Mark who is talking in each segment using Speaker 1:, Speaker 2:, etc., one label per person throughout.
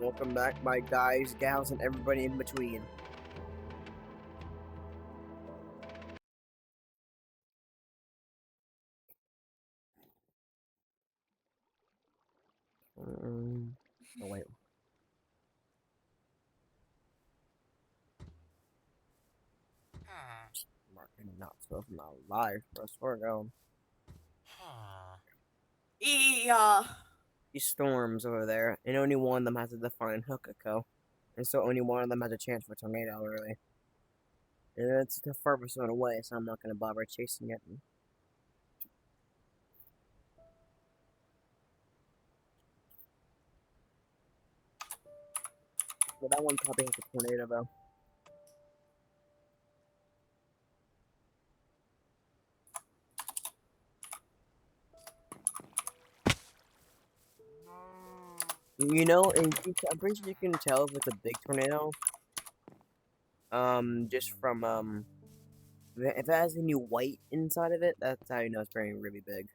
Speaker 1: Welcome back, my guys, gals, and everybody in between. Oh, wait. Marking not supposed to be live, but I swear to God.
Speaker 2: Yeah.
Speaker 1: These storms over there, and only one of them has a defined Hookako. And so only one of them has a chance for a tornado, really. And it's the furthest one away, so I'm not going to bother chasing it. But that one probably has a tornado, though. You know, and I'm pretty sure you can tell if it's a big tornado. Just from, if it has any white inside of it, that's how you know it's very really big.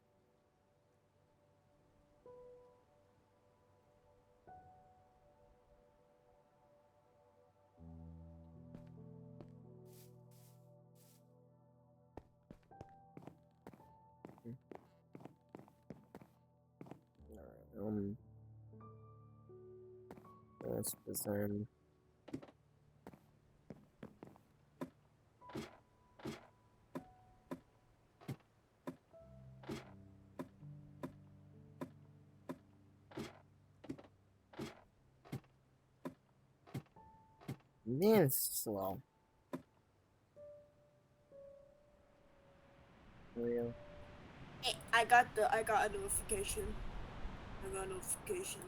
Speaker 1: Alright, that's bizarre. Man, it's slow. Real.
Speaker 2: I got a notification. I got a notification.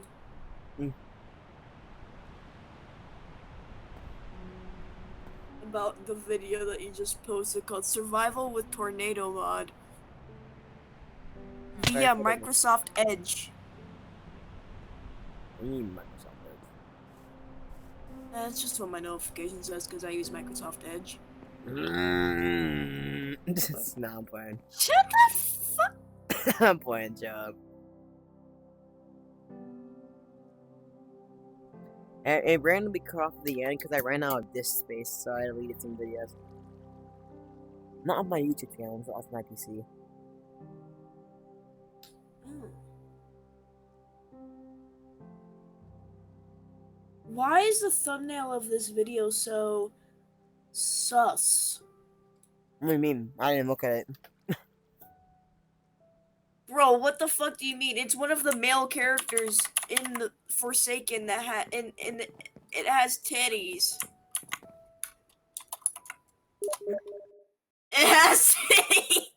Speaker 2: About the video that you just posted called Survival with Tornado Mod. Via Microsoft Edge.
Speaker 1: Microsoft Edge.
Speaker 2: That's just what my notification says because I use Microsoft Edge.
Speaker 1: Nah, I'm playing.
Speaker 2: Shut the fuck.
Speaker 1: I'm playing, Job. It randomly cut off at the end because I ran out of disk space, so I deleted some videos. Not on my YouTube channel, but off my PC.
Speaker 2: Why is the thumbnail of this video so sus?
Speaker 1: What do you mean? I didn't look at it.
Speaker 2: Bro, what the fuck do you mean? It's one of the male characters in the Forsaken that it has titties. It has titties.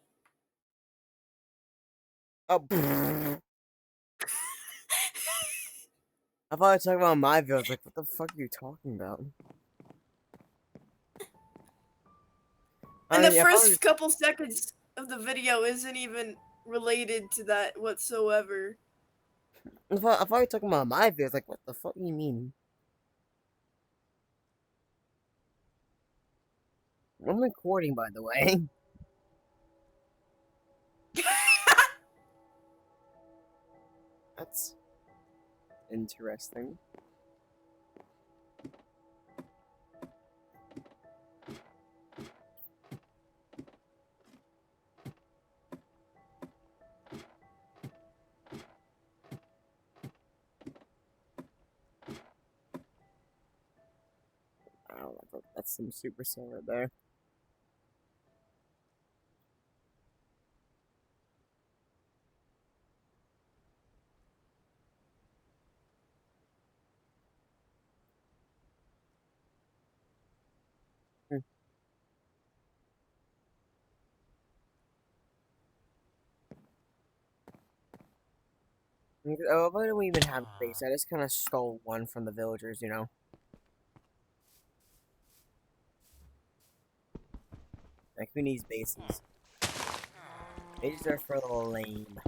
Speaker 1: Oh, I thought I was talking about my video. I was like, what the fuck are you talking about?
Speaker 2: And the first couple seconds of the video isn't even related to that whatsoever.
Speaker 1: I thought you were talking about my video. I was like, what the fuck do you mean? I'm recording, by the way. That's interesting. Oh, that's some Supercell right there. Oh, why do we even have a base? I just kind of stole one from the villagers, you know? Like, who needs bases? Bases are for the lame.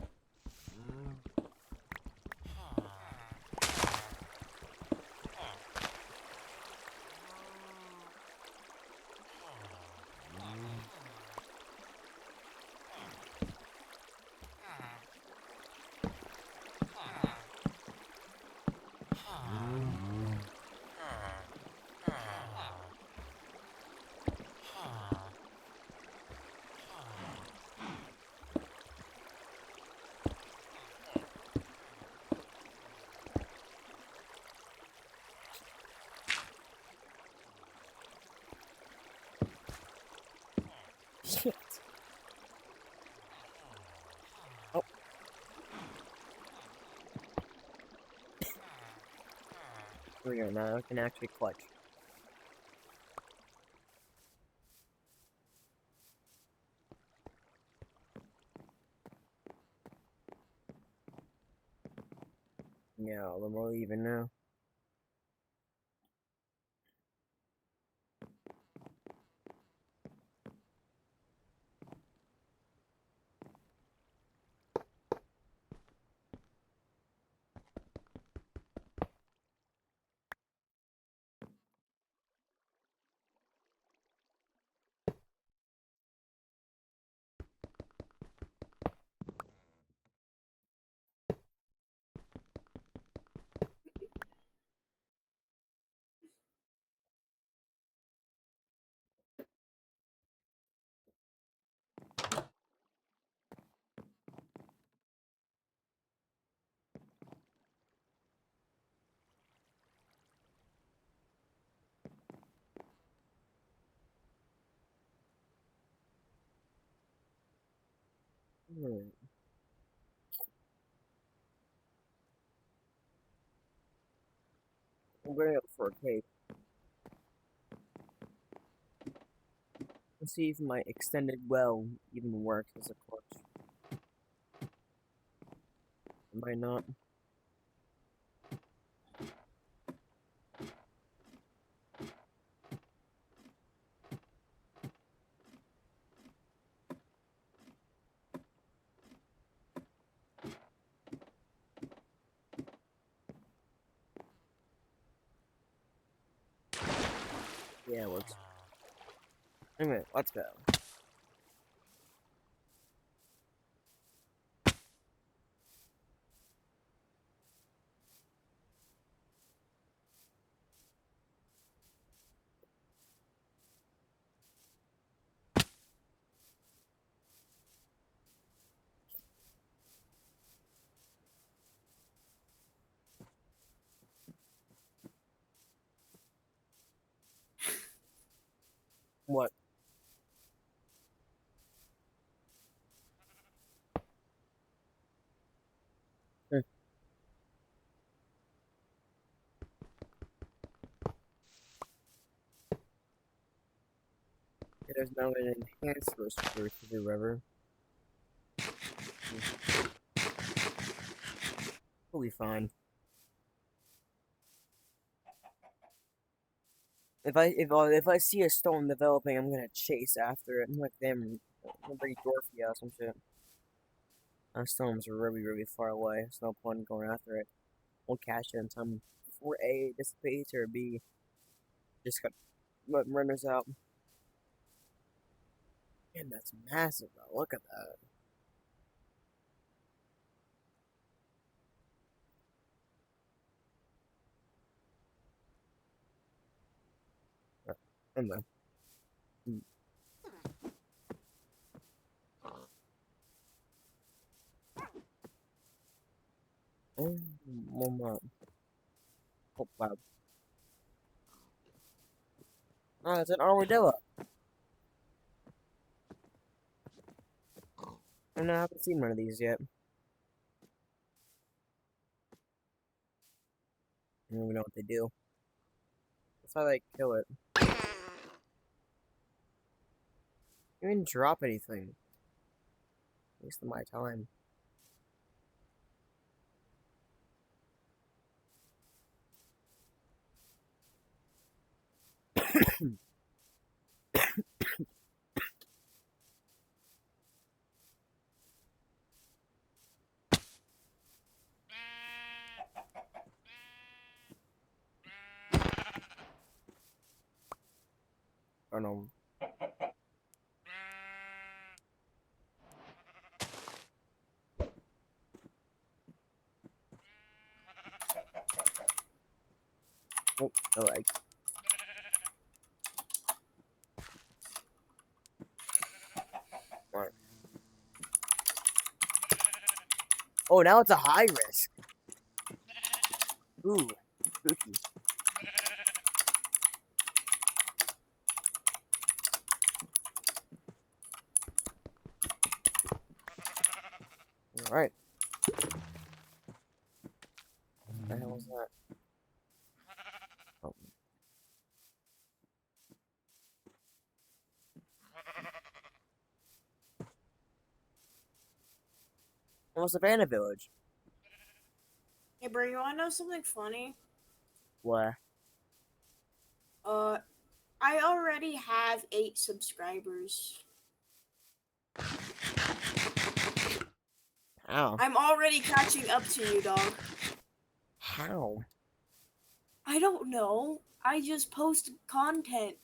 Speaker 1: Here we go, now I can actually clutch. Yeah, a little more even now. Hmm. I'm going up for a cake. Let's see if my extended well even works as a clutch. It might not. Yeah, it works. Anyway, let's go. What? Hmm. There's now an enhanced roaster to the river. We'll be fine. If I see a stone developing, I'm gonna chase after it. I'm like them, bring Dorothy out some shit. Our stone's really far away. There's no point in going after it. We'll catch it in time before A dissipates or B just got runners out. Man, that's massive though. Look at that. Anyway. One more. Oh, wow. Oh, it's an armadillo. I haven't seen one of these yet. I don't even know what they do. That's how they kill it. You didn't drop anything. Wasting my time. Oh no. Oh, alright. Alright. Oh, now it's a high risk. Ooh, spooky. Alright. What the hell was that? Almost abandoned village.
Speaker 2: Hey, bro, you wanna know something funny?
Speaker 1: What?
Speaker 2: Uh, I already have 8 subscribers.
Speaker 1: How?
Speaker 2: I'm already catching up to you, dog.
Speaker 1: How?
Speaker 2: I don't know. I just post content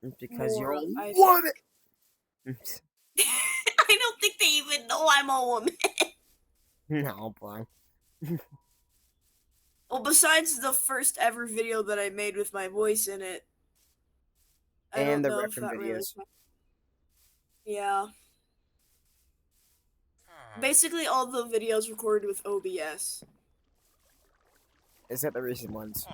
Speaker 1: It's because you're
Speaker 2: more,
Speaker 1: a
Speaker 2: I
Speaker 1: woman.
Speaker 2: think. I don't think they even know I'm a woman.
Speaker 1: No, boy.
Speaker 2: Well, besides the first ever video that I made with my voice in it, I
Speaker 1: And
Speaker 2: don't
Speaker 1: the
Speaker 2: know if
Speaker 1: reference
Speaker 2: that really
Speaker 1: videos.
Speaker 2: counts. Yeah. Basically, all the videos recorded with OBS.
Speaker 1: Except the recent ones.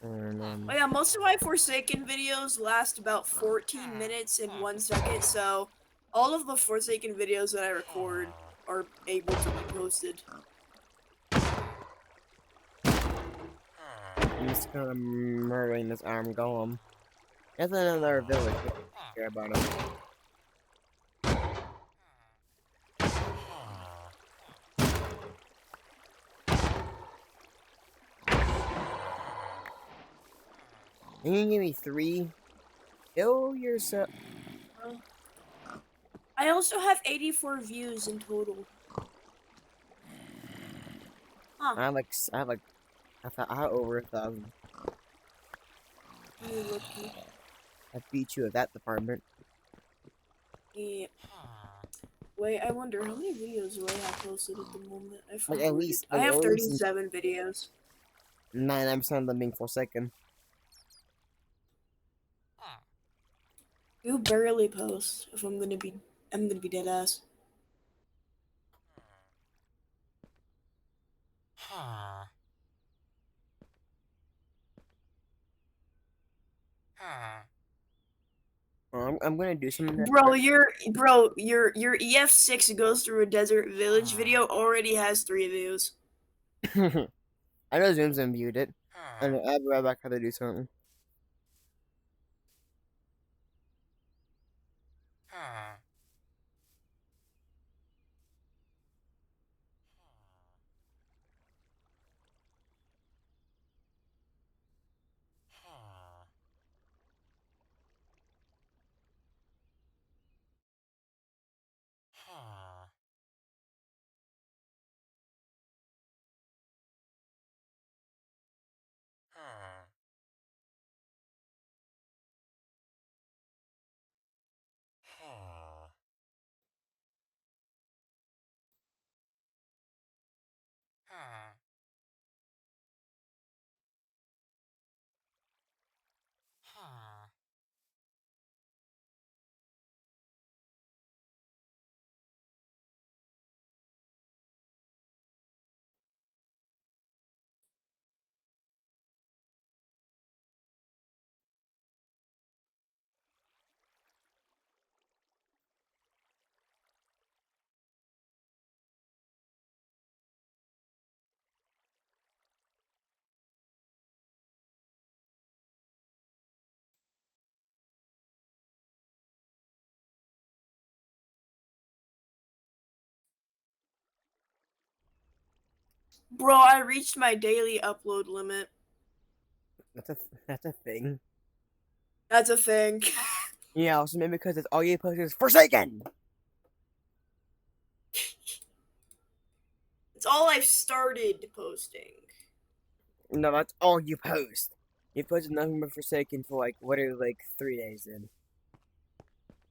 Speaker 2: Oh yeah, most of my Forsaken videos last about 14 minutes and 1 second, so all of the Forsaken videos that I record are able to be posted.
Speaker 1: I'm just kind of murdering this arm golem. That's another village. I don't care about him. You can give me 3. Kill yourself.
Speaker 2: I also have 84 views in total. Huh.
Speaker 1: I have over 1,000.
Speaker 2: You lucky.
Speaker 1: I beat you at that department.
Speaker 2: Yeah. Wait, I wonder how many videos do I have posted at the moment?
Speaker 1: Like at least,
Speaker 2: I have 37 videos.
Speaker 1: 99% of them being Forsaken.
Speaker 2: You barely post. If I'm gonna be dead ass.
Speaker 1: Well, I'm gonna do something.
Speaker 2: Your EF6 goes through a desert village video already has 3 views.
Speaker 1: I know Zoom's viewed it. And I'll be right back. How to do something.
Speaker 2: Bro, I reached my daily upload limit.
Speaker 1: That's a thing.
Speaker 2: That's a thing.
Speaker 1: Yeah, also maybe because it's all you post is Forsaken.
Speaker 2: It's all I've started posting.
Speaker 1: No, that's all you post. You posted nothing but Forsaken for like 3 days in.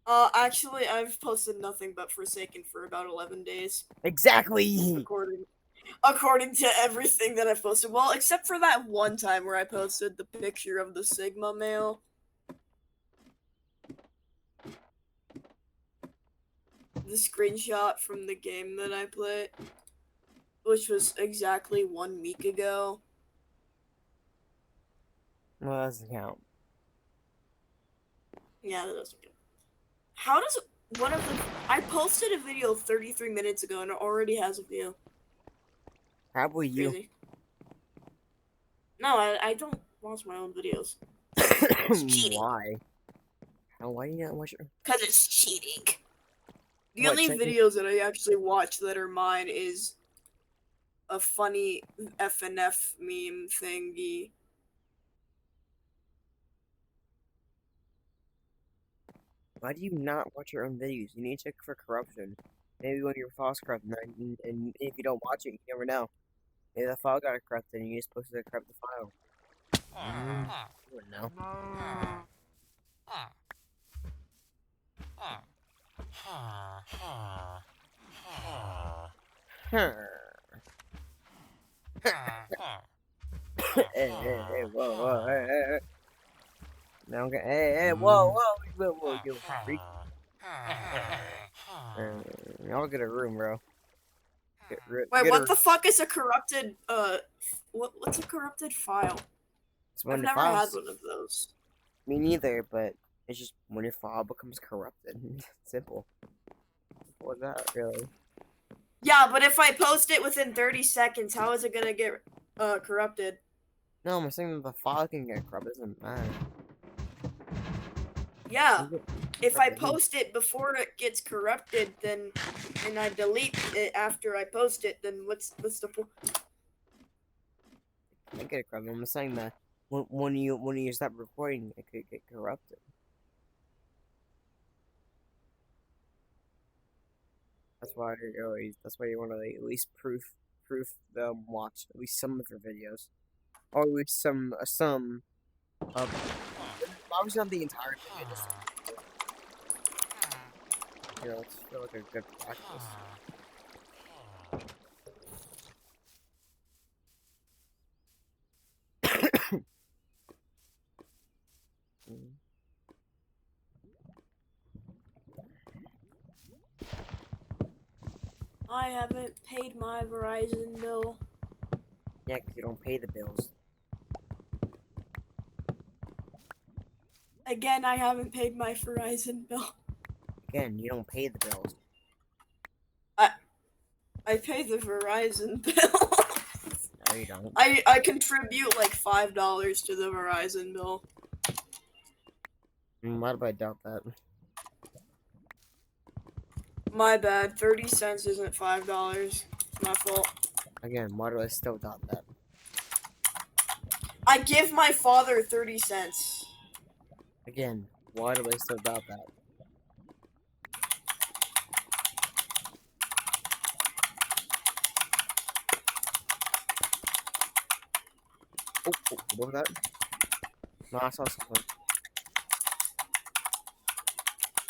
Speaker 2: Actually, I've posted nothing but Forsaken for about 11 days.
Speaker 1: Exactly.
Speaker 2: According to everything that I've posted. Well, except for that one time where I posted the picture of the Sigma male. The screenshot from the game that I played, which was exactly 1 week ago.
Speaker 1: Well, that doesn't count.
Speaker 2: Yeah, that doesn't count. How does one of the... I posted a video 33 minutes ago and it already has a view.
Speaker 1: Probably you.
Speaker 2: Crazy. No, I don't watch my own videos. It's cheating.
Speaker 1: Why? Why do you not watch it?
Speaker 2: Because it's cheating. The
Speaker 1: What,
Speaker 2: only
Speaker 1: checking-
Speaker 2: videos that I actually watch that are mine is a funny FNF meme thingy.
Speaker 1: Why do you not watch your own videos? You need to check for corruption. Maybe when your file's corrupted, and if you don't watch it, you never know. Maybe the file got corrupted and you're supposed to corrupt the file. You wouldn't know. Hey, whoa, hey. Now, hey, whoa, you freak. Y'all get a room, bro.
Speaker 2: Wait, what the fuck is a corrupted, what's a corrupted file? I've never had one of those.
Speaker 1: Me neither, but it's just when your file becomes corrupted. Simple. What's that, really?
Speaker 2: Yeah, but if I post it within 30 seconds, how is it gonna get, corrupted?
Speaker 1: No, I'm saying that the file can get corrupted. It doesn't matter.
Speaker 2: Yeah. If I post it before it gets corrupted, then, and I delete it after I post it, then what's the point?
Speaker 1: I get it corrupted. I'm saying that when you stop recording, it could get corrupted. That's why you want to at least proof them watch at least some of your videos, or at least some of obviously not the entire video. Just, it's feel like a good practice.
Speaker 2: I haven't paid my Verizon bill.
Speaker 1: Yeah, 'cause you don't pay the bills.
Speaker 2: Again, I haven't paid my Verizon bill.
Speaker 1: Again, you don't pay the bills.
Speaker 2: I pay the Verizon bill.
Speaker 1: No, you don't.
Speaker 2: I contribute like $5 to the Verizon bill.
Speaker 1: Why do I doubt that?
Speaker 2: My bad. 30 cents isn't $5. My fault.
Speaker 1: Again, why do I still doubt that?
Speaker 2: I give my father 30 cents.
Speaker 1: Again, why do I still doubt that? Oh, what was that? No, I saw something.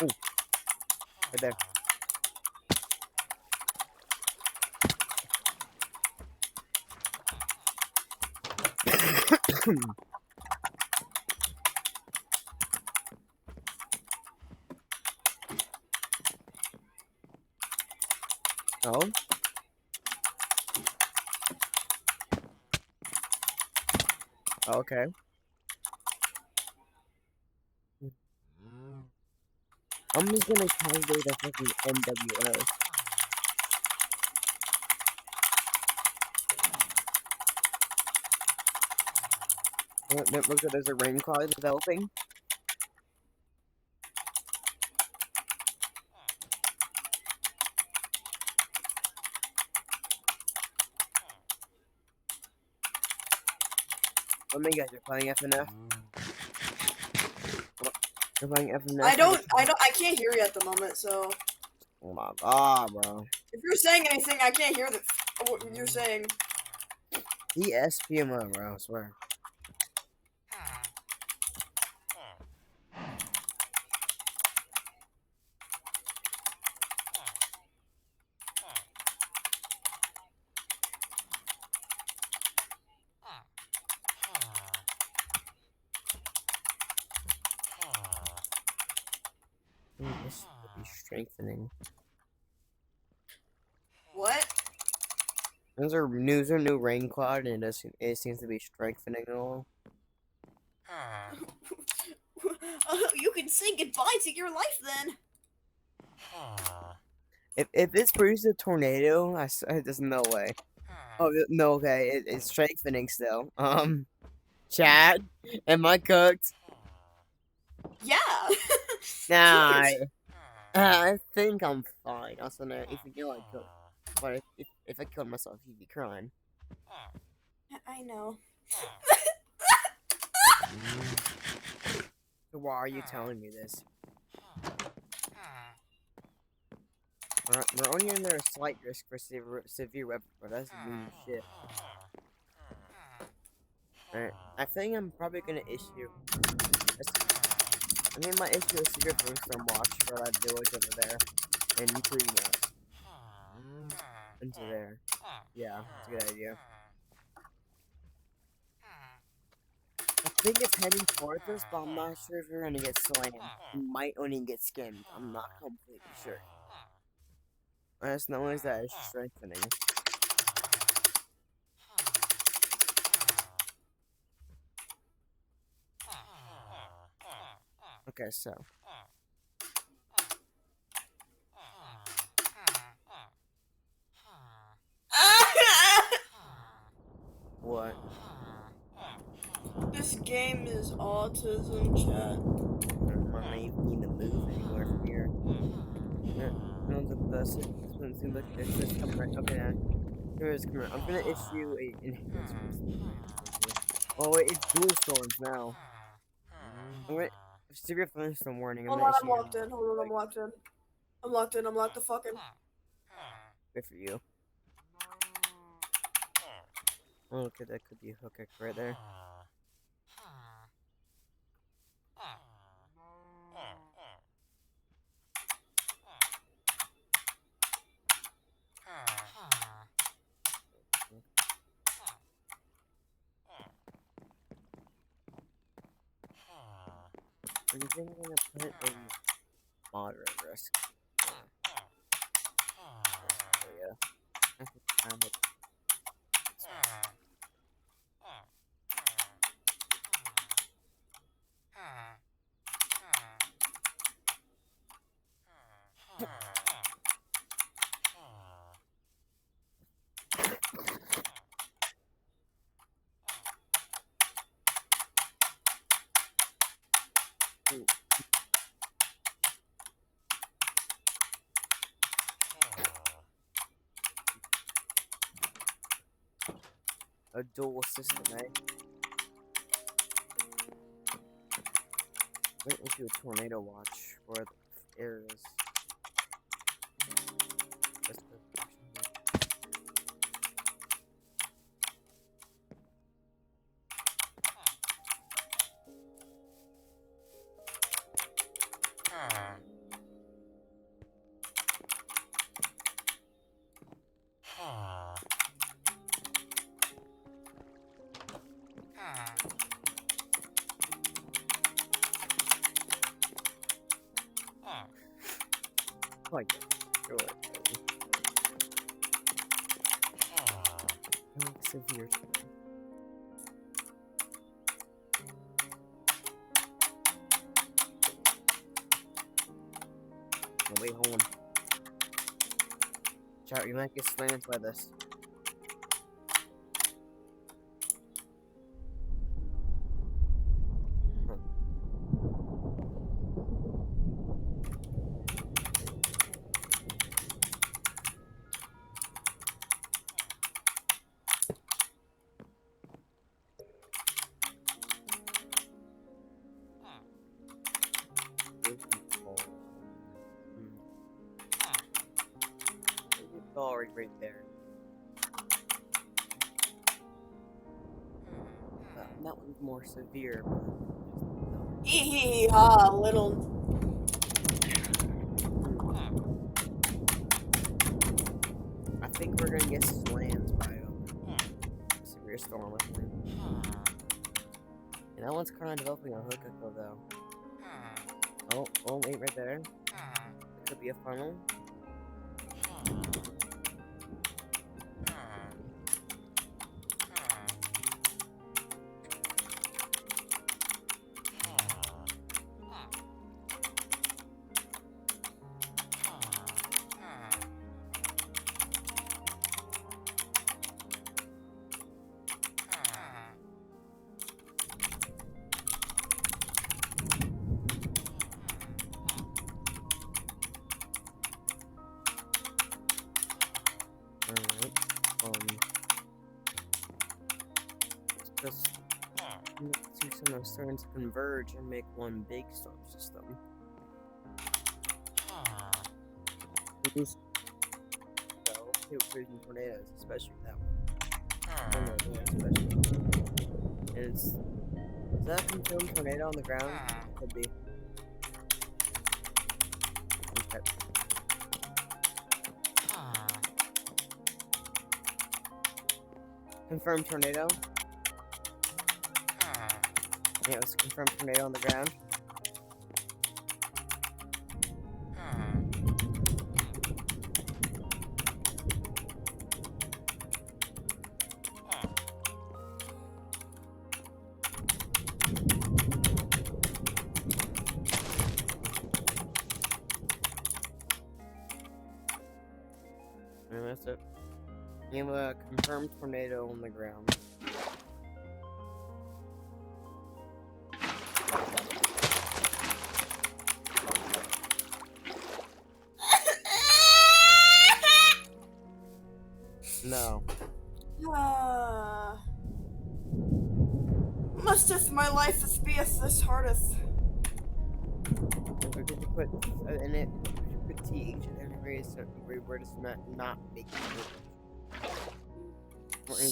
Speaker 1: Oh, right there. Oh? Okay. I'm just gonna calculate the fucking NWO. Look, there's a rain cloud developing. How many guys are playing FNF? You're playing FNF?
Speaker 2: I can't hear you at the moment, so.
Speaker 1: Oh my god, bro.
Speaker 2: If you're saying anything, I can't hear what you're saying.
Speaker 1: The SPMO, bro, I swear. This should be strengthening.
Speaker 2: What?
Speaker 1: There's a new rain cloud, and it seems to be strengthening and all.
Speaker 2: You can say goodbye to your life then.
Speaker 1: If this produces a tornado, there's no way. Oh no, okay, it's strengthening still. Chat, am I cooked?
Speaker 2: Yeah.
Speaker 1: Nah,
Speaker 2: Jeez.
Speaker 1: I think I'm fine. Also, no, if you kill, I kill. But if I killed myself, you'd be crying.
Speaker 2: I know.
Speaker 1: So why are you telling me this? We're only under a slight risk for severe weapon, but that's mean shit. Alright, I think I'm probably gonna issue. I mean, my issue is Secret Brainstorm Watch for that village over there, and including us into there. Yeah, it's a good idea. I think it's heading towards us, but I'm not sure if we're gonna get slammed. We might only get skimmed. I'm not completely sure. I just know is that it's strengthening. Okay, so. What?
Speaker 2: This game is autism, chat.
Speaker 1: I'm not even need to move anywhere from here. No, this seems like this coming right. Okay, here it is coming. I'm gonna issue a enhancement. Oh wait, it's dual storms now. Wait, severe thunderstorm warning. I'm
Speaker 2: Hold
Speaker 1: gonna
Speaker 2: on, I'm
Speaker 1: issue.
Speaker 2: locked in. Hold on, I'm locked in. I'm locked in. I'm locked the fuck in.
Speaker 1: Good for you. Oh, okay, that could be a hook right there. I think I'm gonna put in moderate risk. So yeah, I think I'm it. A dual system, eh? Wait, we'll do a tornado watch for the areas. That's the like sure. Severe. Oh, wait, hold on. Chat, you might get slammed by this. It's already right there. That one's more severe.
Speaker 2: Hee hee ha, little.
Speaker 1: I think we're gonna get slammed by a severe storm, I think. And that one's kind of developing a hook though. Oh, wait, right there. It could be a funnel. Alright. Let's see some are starting to converge and make one big storm system. Two freezing tornadoes, especially that one. Especially. And is that a confirmed tornado on the ground? Could be. Okay. Confirmed tornado? Yeah, it was a confirmed tornado on the ground. And that's it. You have a confirmed tornado on the ground. No.
Speaker 2: Musteth my life is beeth this hardeth.
Speaker 1: We're going to put in it, put TH in every word is not making it.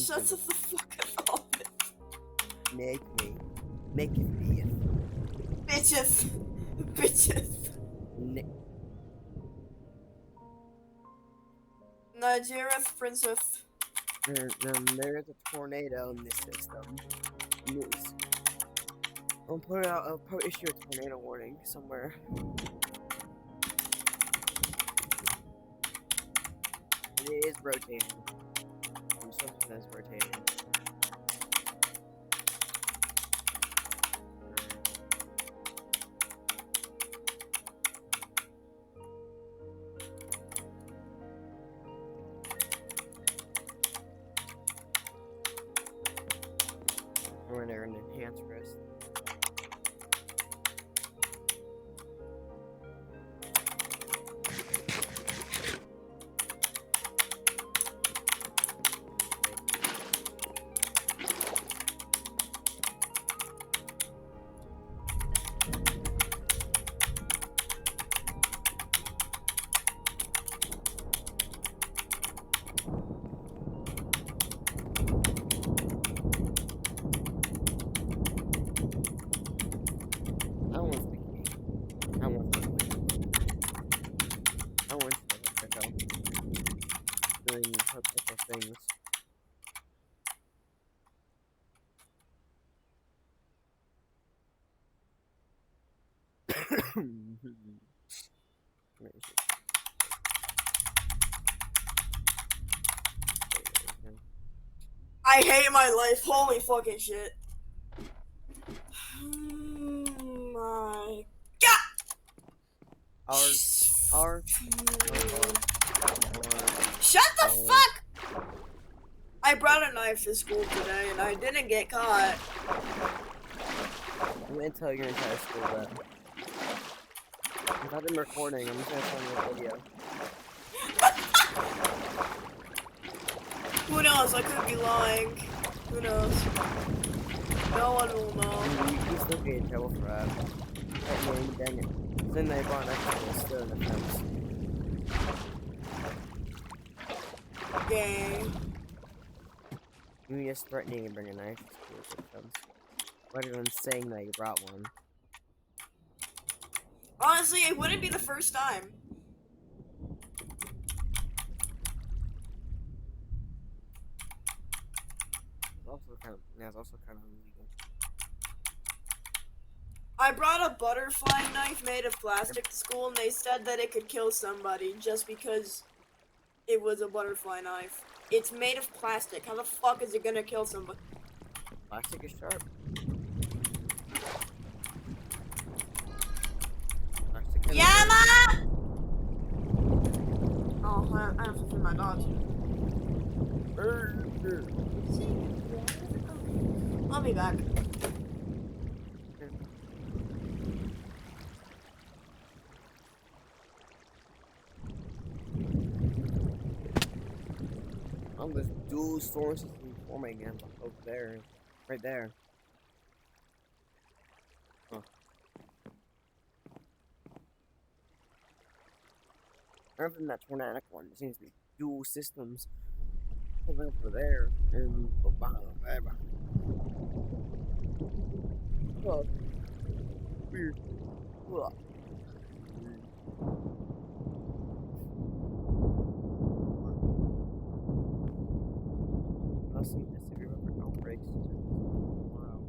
Speaker 2: Shut the fuck up.
Speaker 1: Make it be.
Speaker 2: Bitches. Nigerith Princess.
Speaker 1: There's a tornado in this system. News. I'll issue a tornado warning somewhere. It is rotating. Something that's rotating. We're there an enhanced wrist. Things.
Speaker 2: I hate my life. Holy fucking shit. My god. Shut the fuck. I brought a knife to school today and I didn't get caught.
Speaker 1: I'm gonna tell your entire school that. Without them recording, I'm just gonna tell you a video.
Speaker 2: Who knows? I could be lying. Who knows? No one will know.
Speaker 1: You still get in trouble for that. Dang it. Then they brought an still in the fence.
Speaker 2: Gang.
Speaker 1: You just threatening to bring a knife to school systems. Rather than saying that you brought one.
Speaker 2: Honestly, it wouldn't be the first time.
Speaker 1: It's also kind of illegal.
Speaker 2: I brought a butterfly knife made of plastic to school and they said that it could kill somebody just because it was a butterfly knife. It's made of plastic. How the fuck is it gonna kill somebody?
Speaker 1: Plastic is sharp.
Speaker 2: Yama! Oh, I have to feed my dogs. I'll be back.
Speaker 1: Oh, there's dual storm system forming again over there. Right there. Huh. Rather than that tornadic one, there seems to be dual systems over there. And oh, weird. Ugh. I'll see this if you remember outbreaks. Wow.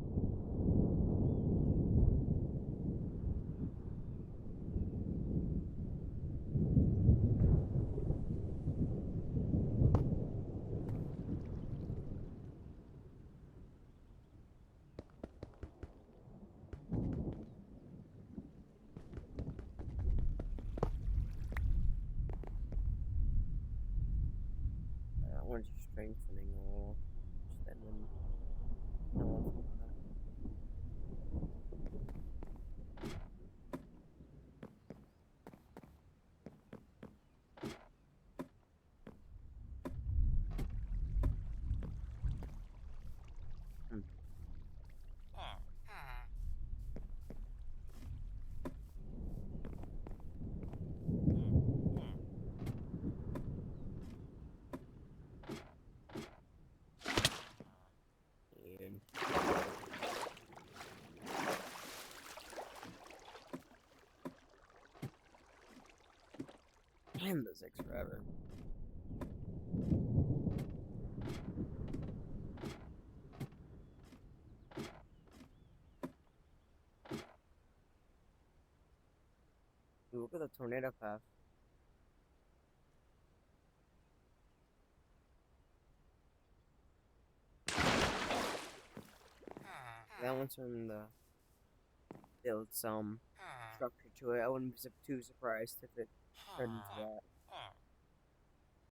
Speaker 1: That one's strengthening all. And then no. Hmm. And damn, this takes forever. Dude, look at the tornado path. That one's from the build some structure to it. I wouldn't be too surprised if it turned into that.